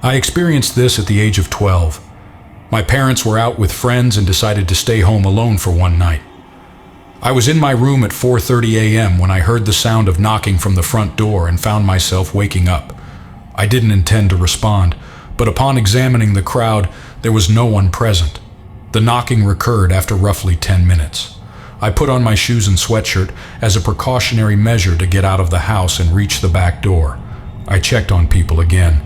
I experienced this at the age of 12. My parents were out with friends and decided to stay home alone for one night. I was in my room at 4:30 a.m. when I heard the sound of knocking from the front door and found myself waking up. I didn't intend to respond, but upon examining the crowd, there was no one present. The knocking recurred after roughly 10 minutes. I put on my shoes and sweatshirt as a precautionary measure to get out of the house and reach the back door. I checked on people again,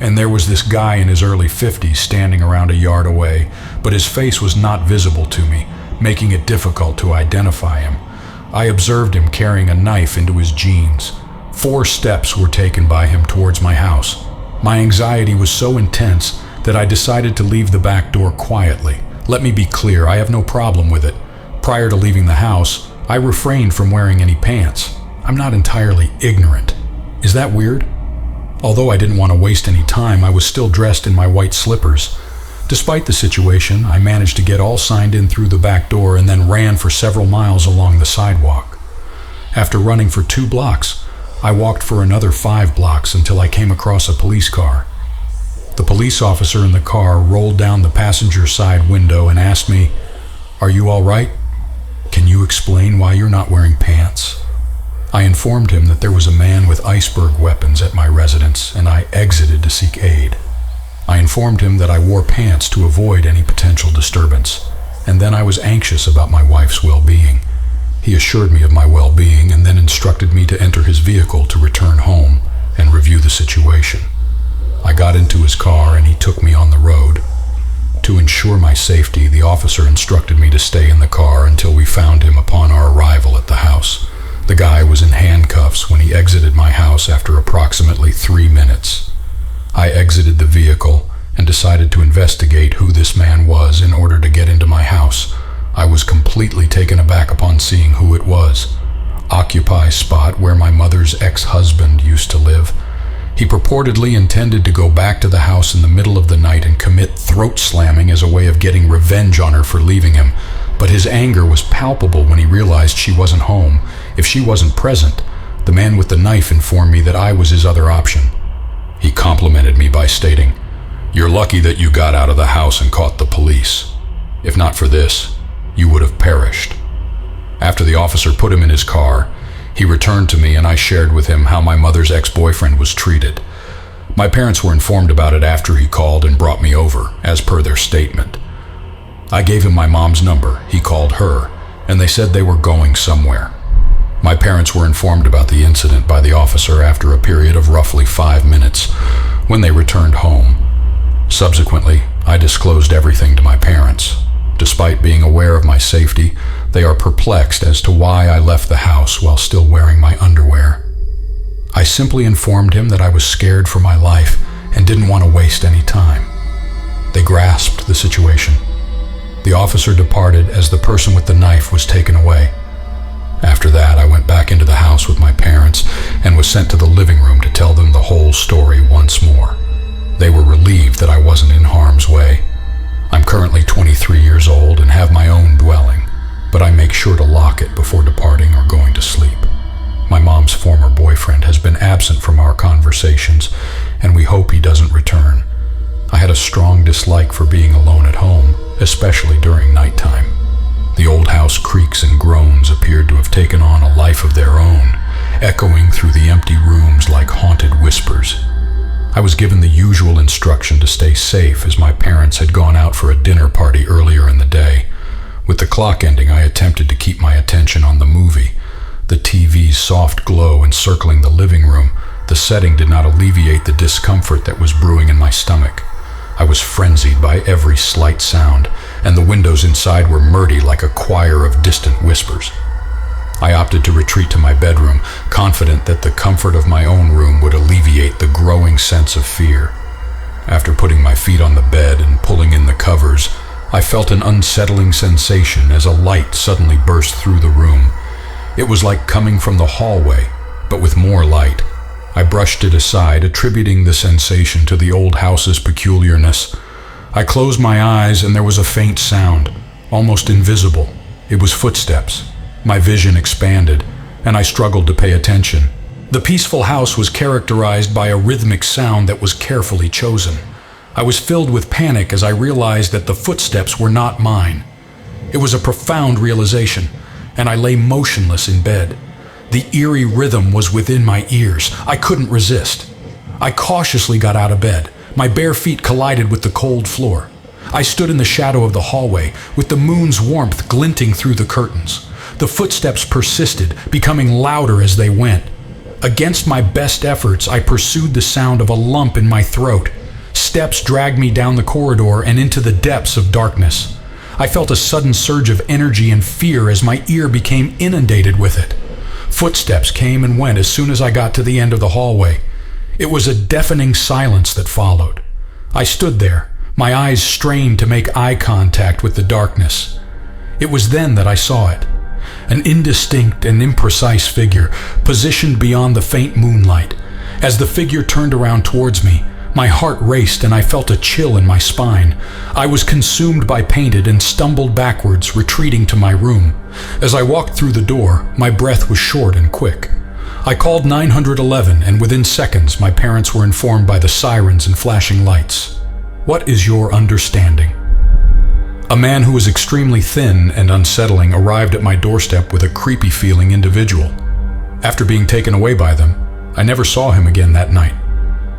and there was this guy in his early 50s standing around a yard away, but his face was not visible to me, making it difficult to identify him. I observed him carrying a knife into his jeans. 4 steps were taken by him towards my house. My anxiety was so intense that I decided to leave the back door quietly. Let me be clear, I have no problem with it. Prior to leaving the house, I refrained from wearing any pants. I'm not entirely ignorant. Is that weird? Although I didn't want to waste any time, I was still dressed in my white slippers. Despite the situation, I managed to get all signed in through the back door and then ran for several miles along the sidewalk. After running for 2 blocks, I walked for another 5 blocks until I came across a police car. The police officer in the car rolled down the passenger side window and asked me, "Are you all right? Can you explain why you're not wearing pants?" I informed him that there was a man with iceberg weapons at my residence and I exited to seek aid. I informed him that I wore pants to avoid any potential disturbance, and then I was anxious about my wife's well-being. He assured me of my well-being and then instructed me to enter his vehicle to return home and review the situation. I got into his car and he took me on the road. To ensure my safety, the officer instructed me to stay in the car until we found him upon our arrival at the house. The guy was in handcuffs when he exited my house after approximately 3 minutes. I exited the vehicle and decided to investigate who this man was in order to get into my house. I was completely taken aback upon seeing who it was. Occupy spot where my mother's ex-husband used to live. He purportedly intended to go back to the house in the middle of the night and commit throat slamming as a way of getting revenge on her for leaving him, but his anger was palpable when he realized she wasn't home. If she wasn't present, the man with the knife informed me that I was his other option. He complimented me by stating, "You're lucky that you got out of the house and caught the police. If not for this, you would have perished." After the officer put him in his car, he returned to me and I shared with him how my mother's ex-boyfriend was treated. My parents were informed about it after he called and brought me over, as per their statement. I gave him my mom's number, he called her, and they said they were going somewhere. My parents were informed about the incident by the officer after a period of roughly 5 minutes, when they returned home. Subsequently, I disclosed everything to my parents. Despite being aware of my safety, they are perplexed as to why I left the house while still wearing my underwear. I simply informed him that I was scared for my life and didn't want to waste any time. They grasped the situation. The officer departed as the person with the knife was taken away. After that, I went back into the house with my parents and was sent to the living room to tell them the whole story once more. They were relieved that I wasn't in harm's way. I'm currently 23 years old and have my own dwelling, but I make sure to lock it before departing or going to sleep. My mom's former boyfriend has been absent from our conversations, and we hope he doesn't return. I had a strong dislike for being alone at home, especially during nighttime. The old house creaks and groans appeared to have taken on a life of their own, echoing through the empty rooms like haunted whispers. I was given the usual instruction to stay safe as my parents had gone out for a dinner party earlier in the day. With the clock ending, I attempted to keep my attention on the movie. The TV's soft glow encircling the living room, the setting did not alleviate the discomfort that was brewing in my stomach. I was frenzied by every slight sound, and the windows inside were murky like a choir of distant whispers. I opted to retreat to my bedroom, confident that the comfort of my own room would alleviate the growing sense of fear. After putting my feet on the bed and pulling in the covers, I felt an unsettling sensation as a light suddenly burst through the room. It was like coming from the hallway, but with more light. I brushed it aside, attributing the sensation to the old house's peculiarness. I closed my eyes and there was a faint sound, almost invisible. It was footsteps. My vision expanded, and I struggled to pay attention. The peaceful house was characterized by a rhythmic sound that was carefully chosen. I was filled with panic as I realized that the footsteps were not mine. It was a profound realization, and I lay motionless in bed. The eerie rhythm was within my ears. I couldn't resist. I cautiously got out of bed. My bare feet collided with the cold floor. I stood in the shadow of the hallway, with the moon's warmth glinting through the curtains. The footsteps persisted, becoming louder as they went. Against my best efforts, I pursued the sound of a lump in my throat. Steps dragged me down the corridor and into the depths of darkness. I felt a sudden surge of energy and fear as my ear became inundated with it. Footsteps came and went as soon as I got to the end of the hallway. It was a deafening silence that followed. I stood there, my eyes strained to make eye contact with the darkness. It was then that I saw it. An indistinct and imprecise figure, positioned beyond the faint moonlight. As the figure turned around towards me, my heart raced and I felt a chill in my spine. I was consumed by pain and stumbled backwards, retreating to my room. As I walked through the door, my breath was short and quick. I called 911, and within seconds my parents were informed by the sirens and flashing lights. What is your understanding? A man who was extremely thin and unsettling arrived at my doorstep with a creepy-feeling individual. After being taken away by them, I never saw him again that night.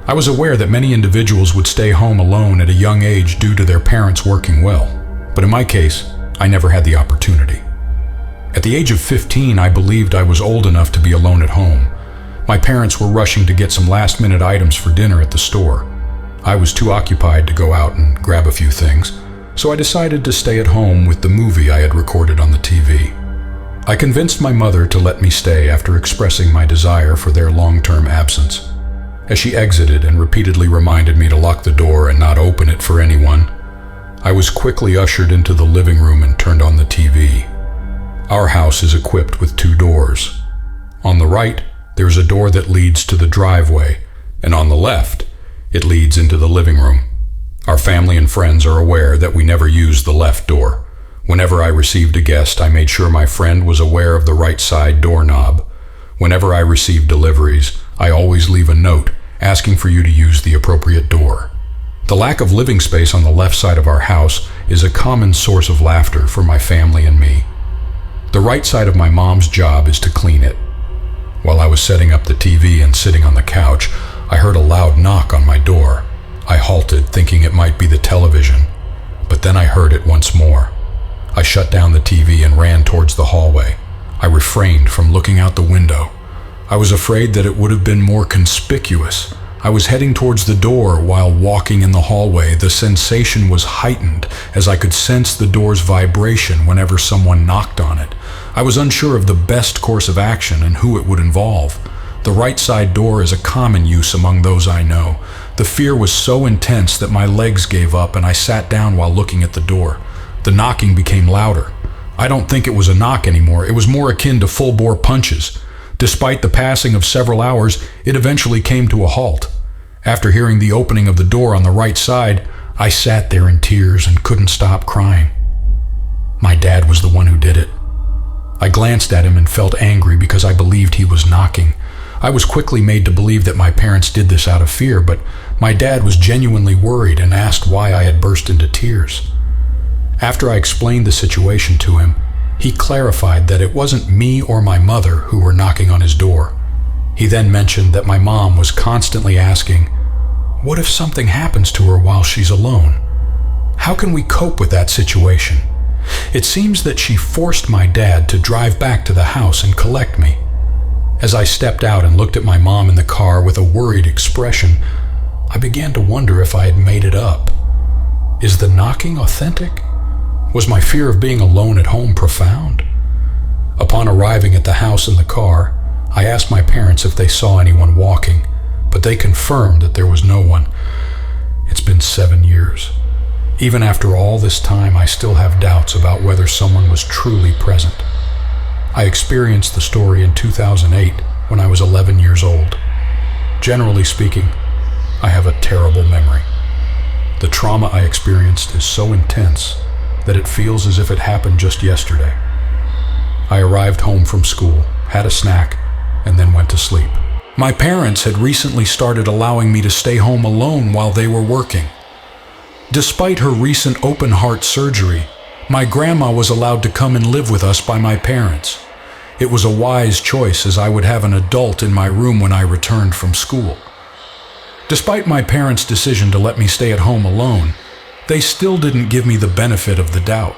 I was aware that many individuals would stay home alone at a young age due to their parents working well, but in my case, I never had the opportunity. At the age of 15, I believed I was old enough to be alone at home. My parents were rushing to get some last-minute items for dinner at the store. I was too occupied to go out and grab a few things, so I decided to stay at home with the movie I had recorded on the TV. I convinced my mother to let me stay after expressing my desire for their long-term absence. As she exited and repeatedly reminded me to lock the door and not open it for anyone, I was quickly ushered into the living room and turned on the TV. Our house is equipped with 2 doors. On the right, there is a door that leads to the driveway, and on the left, it leads into the living room. Our family and friends are aware that we never use the left door. Whenever I received a guest, I made sure my friend was aware of the right side doorknob. Whenever I receive deliveries, I always leave a note asking for you to use the appropriate door. The lack of living space on the left side of our house is a common source of laughter for my family and me. The right side of my mom's job is to clean it. While I was setting up the TV and sitting on the couch, I heard a loud knock on my door. I halted, thinking it might be the television, but then I heard it once more. I shut down the TV and ran towards the hallway. I refrained from looking out the window. I was afraid that it would have been more conspicuous. I was heading towards the door while walking in the hallway. The sensation was heightened as I could sense the door's vibration whenever someone knocked on it. I was unsure of the best course of action and who it would involve. The right side door is a common use among those I know. The fear was so intense that my legs gave up and I sat down while looking at the door. The knocking became louder. I don't think it was a knock anymore. It was more akin to full-bore punches. Despite the passing of several hours, it eventually came to a halt. After hearing the opening of the door on the right side, I sat there in tears and couldn't stop crying. My dad was the one who did it. I glanced at him and felt angry because I believed he was knocking. I was quickly made to believe that my parents did this out of fear, but my dad was genuinely worried and asked why I had burst into tears. After I explained the situation to him, he clarified that it wasn't me or my mother who were knocking on his door. He then mentioned that my mom was constantly asking, "What if something happens to her while she's alone? How can we cope with that situation?" It seems that she forced my dad to drive back to the house and collect me. As I stepped out and looked at my mom in the car with a worried expression, I began to wonder if I had made it up. Is the knocking authentic? Was my fear of being alone at home profound? Upon arriving at the house in the car, I asked my parents if they saw anyone walking, but they confirmed that there was no one. It's been 7 years. Even after all this time, I still have doubts about whether someone was truly present. I experienced the story in 2008 when I was 11 years old. Generally speaking, I have a terrible memory. The trauma I experienced is so intense that it feels as if it happened just yesterday. I arrived home from school, had a snack, and then went to sleep. My parents had recently started allowing me to stay home alone while they were working. Despite her recent open heart surgery, my grandma was allowed to come and live with us by my parents. It was a wise choice, as I would have an adult in my room when I returned from school. Despite my parents' decision to let me stay at home alone, they still didn't give me the benefit of the doubt.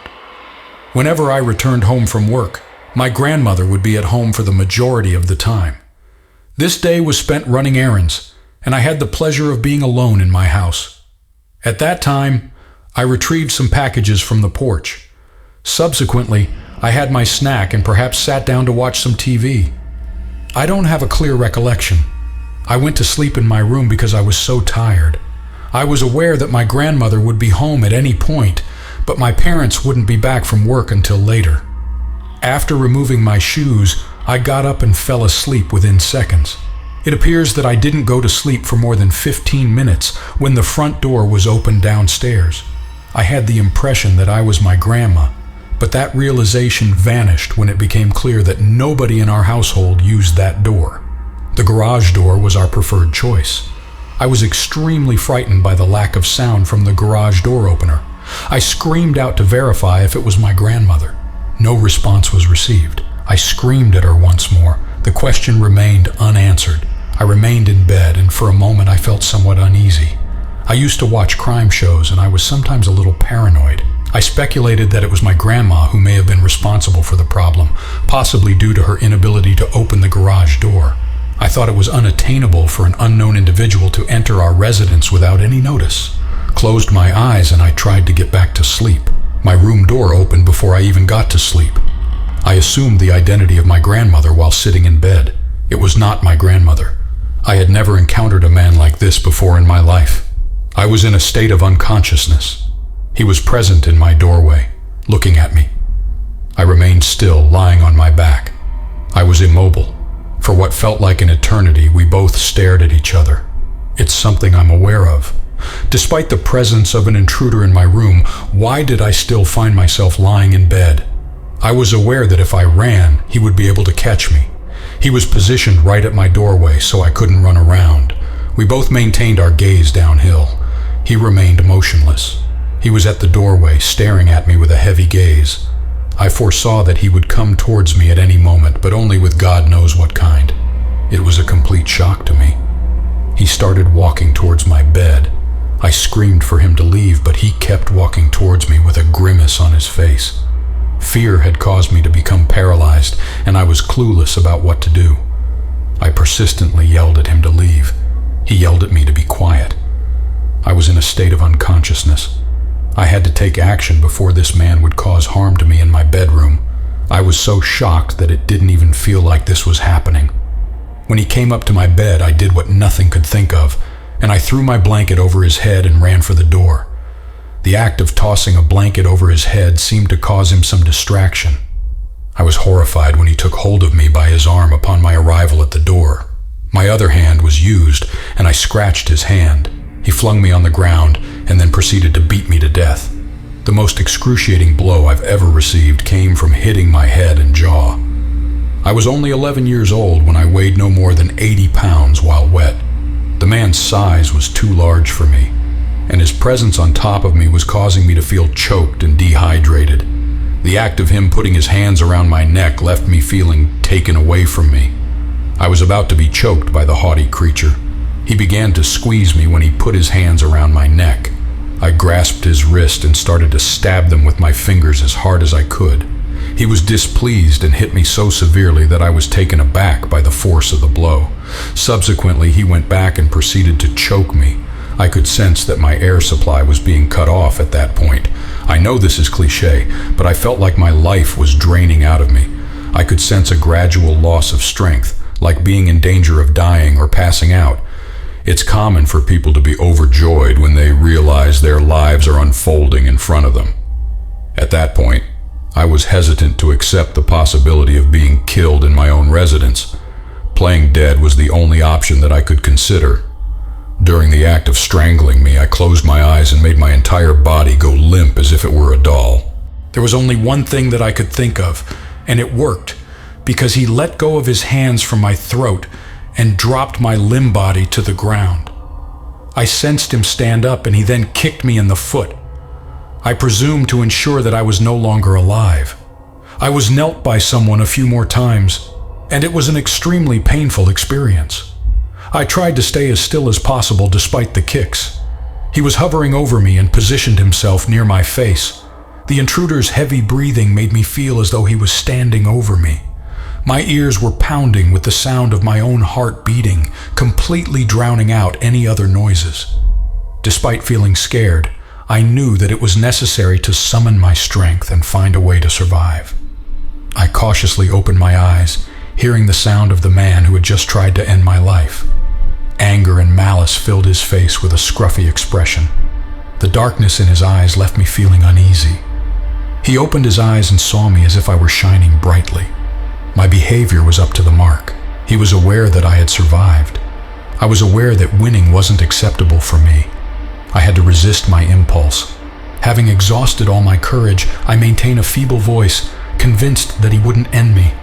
Whenever I returned home from work, my grandmother would be at home for the majority of the time. This day was spent running errands, and I had the pleasure of being alone in my house. At that time, I retrieved some packages from the porch. Subsequently, I had my snack and perhaps sat down to watch some TV. I don't have a clear recollection. I went to sleep in my room because I was so tired. I was aware that my grandmother would be home at any point, but my parents wouldn't be back from work until later. After removing my shoes, I got up and fell asleep within seconds. It appears that I didn't go to sleep for more than 15 minutes when the front door was opened downstairs. I had the impression that I was my grandma, but that realization vanished when it became clear that nobody in our household used that door. The garage door was our preferred choice. I was extremely frightened by the lack of sound from the garage door opener. I screamed out to verify if it was my grandmother. No response was received. I screamed at her once more. The question remained unanswered. I remained in bed, and for a moment I felt somewhat uneasy. I used to watch crime shows, and I was sometimes a little paranoid. I speculated that it was my grandma who may have been responsible for the problem, possibly due to her inability to open the garage door. I thought it was unattainable for an unknown individual to enter our residence without any notice. Closed my eyes and I tried to get back to sleep. My room door opened before I even got to sleep. I assumed the identity of my grandmother while sitting in bed. It was not my grandmother. I had never encountered a man like this before in my life. I was in a state of unconsciousness. He was present in my doorway, looking at me. I remained still, lying on my back. I was immobile. For what felt like an eternity, we both stared at each other. It's something I'm aware of. Despite the presence of an intruder in my room, why did I still find myself lying in bed? I was aware that if I ran, he would be able to catch me. He was positioned right at my doorway, so I couldn't run around. We both maintained our gaze downhill. He remained motionless. He was at the doorway, staring at me with a heavy gaze. I foresaw that he would come towards me at any moment, but only with God knows what kind. It was a complete shock to me. He started walking towards my bed. I screamed for him to leave, but he kept walking towards me with a grimace on his face. Fear had caused me to become paralyzed, and I was clueless about what to do. I persistently yelled at him to leave. He yelled at me to be quiet. I was in a state of unconsciousness. I had to take action before this man would cause harm to me in my bedroom. I was so shocked that it didn't even feel like this was happening. When he came up to my bed, I did what nothing could think of, and I threw my blanket over his head and ran for the door. The act of tossing a blanket over his head seemed to cause him some distraction. I was horrified when he took hold of me by his arm upon my arrival at the door. My other hand was used, and I scratched his hand. He flung me on the ground and then proceeded to beat me to death. The most excruciating blow I've ever received came from hitting my head and jaw. I was only 11 years old when I weighed no more than 80 pounds while wet. The man's size was too large for me, and his presence on top of me was causing me to feel choked and dehydrated. The act of him putting his hands around my neck left me feeling taken away from me. I was about to be choked by the haughty creature. He began to squeeze me when he put his hands around my neck. I grasped his wrist and started to stab them with my fingers as hard as I could. He was displeased and hit me so severely that I was taken aback by the force of the blow. Subsequently, he went back and proceeded to choke me. I could sense that my air supply was being cut off at that point. I know this is cliché, but I felt like my life was draining out of me. I could sense a gradual loss of strength, like being in danger of dying or passing out. It's common for people to be overjoyed when they realize their lives are unfolding in front of them. At that point, I was hesitant to accept the possibility of being killed in my own residence. Playing dead was the only option that I could consider. During the act of strangling me, I closed my eyes and made my entire body go limp as if it were a doll. There was only one thing that I could think of, and it worked, because he let go of his hands from my throat and dropped my limb body to the ground. I sensed him stand up, and he then kicked me in the foot. I presumed to ensure that I was no longer alive. I was knelt by someone a few more times, and it was an extremely painful experience. I tried to stay as still as possible despite the kicks. He was hovering over me and positioned himself near my face. The intruder's heavy breathing made me feel as though he was standing over me. My ears were pounding with the sound of my own heart beating, completely drowning out any other noises. Despite feeling scared, I knew that it was necessary to summon my strength and find a way to survive. I cautiously opened my eyes, hearing the sound of the man who had just tried to end my life. Anger and malice filled his face with a scruffy expression. The darkness in his eyes left me feeling uneasy. He opened his eyes and saw me as if I were shining brightly. My behavior was up to the mark. He was aware that I had survived. I was aware that winning wasn't acceptable for me. I had to resist my impulse. Having exhausted all my courage, I maintained a feeble voice, convinced that he wouldn't end me.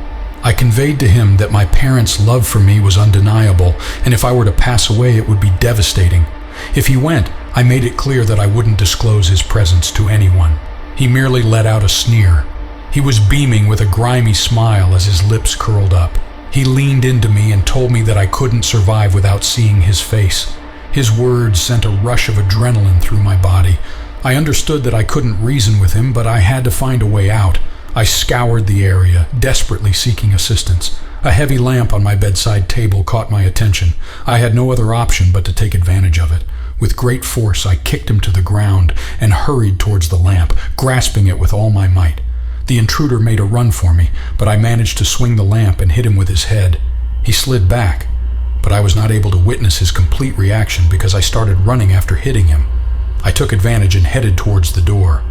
I conveyed to him that my parents' love for me was undeniable, and if I were to pass away, it would be devastating. If he went, I made it clear that I wouldn't disclose his presence to anyone. He merely let out a sneer. He was beaming with a grimy smile as his lips curled up. He leaned into me and told me that I couldn't survive without seeing his face. His words sent a rush of adrenaline through my body. I understood that I couldn't reason with him, but I had to find a way out. I scoured the area, desperately seeking assistance. A heavy lamp on my bedside table caught my attention. I had no other option but to take advantage of it. With great force, I kicked him to the ground and hurried towards the lamp, grasping it with all my might. The intruder made a run for me, but I managed to swing the lamp and hit him with his head. He slid back, but I was not able to witness his complete reaction because I started running after hitting him. I took advantage and headed towards the door.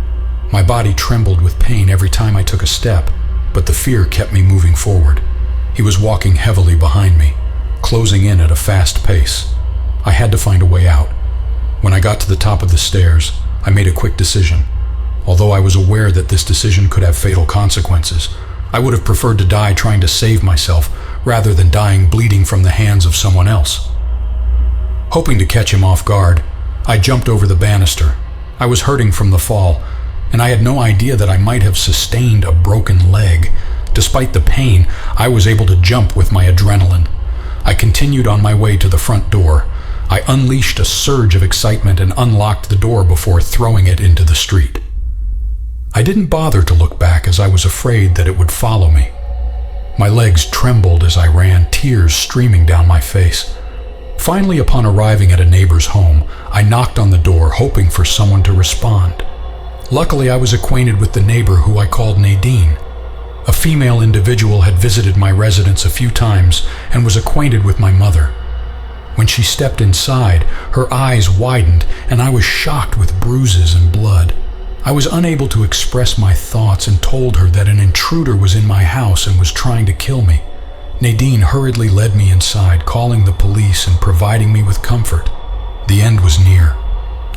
My body trembled with pain every time I took a step, but the fear kept me moving forward. He was walking heavily behind me, closing in at a fast pace. I had to find a way out. When I got to the top of the stairs, I made a quick decision. Although I was aware that this decision could have fatal consequences, I would have preferred to die trying to save myself rather than dying bleeding from the hands of someone else. Hoping to catch him off guard, I jumped over the banister. I was hurting from the fall, and I had no idea that I might have sustained a broken leg. Despite the pain, I was able to jump with my adrenaline. I continued on my way to the front door. I unleashed a surge of excitement and unlocked the door before throwing it into the street. I didn't bother to look back as I was afraid that it would follow me. My legs trembled as I ran, tears streaming down my face. Finally, upon arriving at a neighbor's home, I knocked on the door, hoping for someone to respond. Luckily, I was acquainted with the neighbor who I called Nadine. A female individual had visited my residence a few times and was acquainted with my mother. When she stepped inside, her eyes widened, and I was shocked with bruises and blood. I was unable to express my thoughts and told her that an intruder was in my house and was trying to kill me. Nadine hurriedly led me inside, calling the police and providing me with comfort. The end was near.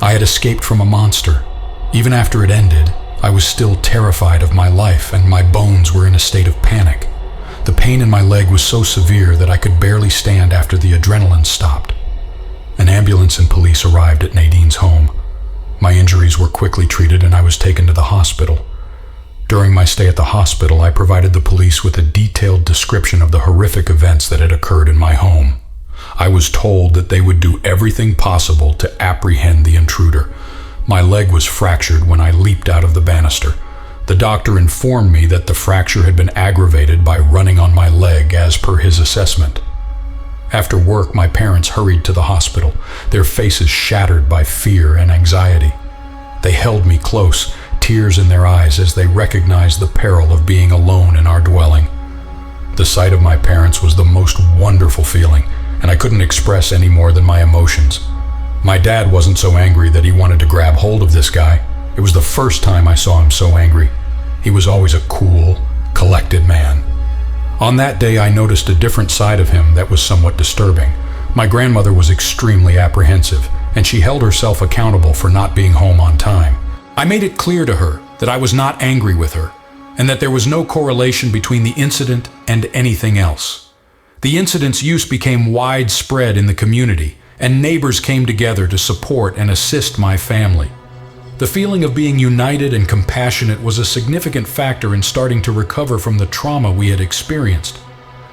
I had escaped from a monster. Even after it ended, I was still terrified of my life, and my bones were in a state of panic. The pain in my leg was so severe that I could barely stand after the adrenaline stopped. An ambulance and police arrived at Nadine's home. My injuries were quickly treated and I was taken to the hospital. During my stay at the hospital, I provided the police with a detailed description of the horrific events that had occurred in my home. I was told that they would do everything possible to apprehend the intruder. My leg was fractured when I leaped out of the banister. The doctor informed me that the fracture had been aggravated by running on my leg as per his assessment. After work, my parents hurried to the hospital, their faces shattered by fear and anxiety. They held me close, tears in their eyes as they recognized the peril of being alone in our dwelling. The sight of my parents was the most wonderful feeling, and I couldn't express any more than my emotions. My dad wasn't so angry that he wanted to grab hold of this guy. It was the first time I saw him so angry. He was always a cool, collected man. On that day, I noticed a different side of him that was somewhat disturbing. My grandmother was extremely apprehensive, and she held herself accountable for not being home on time. I made it clear to her that I was not angry with her, and that there was no correlation between the incident and anything else. The incident's use became widespread in the community, and neighbors came together to support and assist my family. The feeling of being united and compassionate was a significant factor in starting to recover from the trauma we had experienced.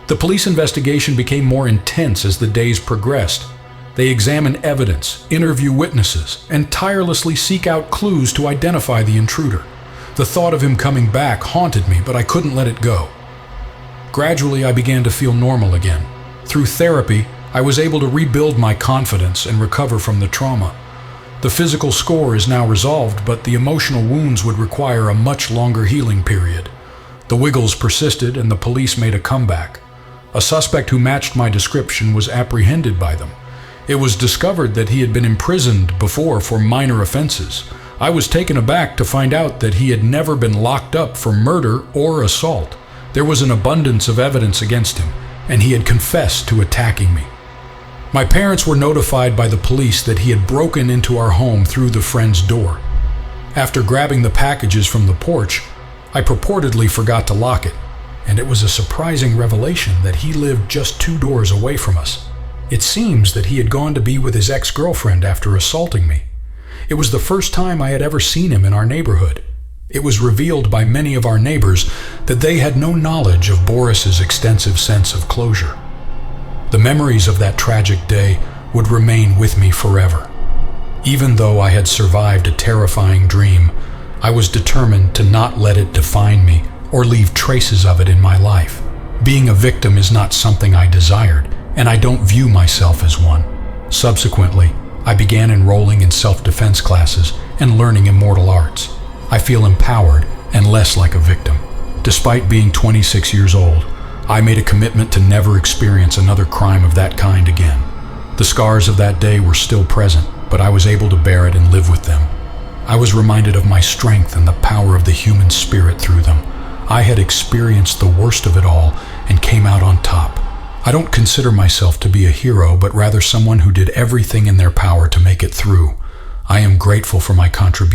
The police investigation became more intense as the days progressed. They examine evidence, interview witnesses, and tirelessly seek out clues to identify the intruder. The thought of him coming back haunted me, but I couldn't let it go. Gradually, I began to feel normal again. Through therapy, I was able to rebuild my confidence and recover from the trauma. The physical score is now resolved, but the emotional wounds would require a much longer healing period. The Wiggles persisted, and the police made a comeback. A suspect who matched my description was apprehended by them. It was discovered that he had been imprisoned before for minor offenses. I was taken aback to find out that he had never been locked up for murder or assault. There was an abundance of evidence against him, and he had confessed to attacking me. My parents were notified by the police that he had broken into our home through the friend's door. After grabbing the packages from the porch, I purportedly forgot to lock it, and it was a surprising revelation that he lived just 2 doors away from us. It seems that he had gone to be with his ex-girlfriend after assaulting me. It was the first time I had ever seen him in our neighborhood. It was revealed by many of our neighbors that they had no knowledge of Boris's extensive sense of closure. The memories of that tragic day would remain with me forever. Even though I had survived a terrifying dream, I was determined to not let it define me or leave traces of it in my life. Being a victim is not something I desired, and I don't view myself as one. Subsequently, I began enrolling in self-defense classes and learning immortal arts. I feel empowered and less like a victim. Despite being 26 years old, I made a commitment to never experience another crime of that kind again. The scars of that day were still present, but I was able to bear it and live with them. I was reminded of my strength and the power of the human spirit through them. I had experienced the worst of it all and came out on top. I don't consider myself to be a hero, but rather someone who did everything in their power to make it through. I am grateful for my contribution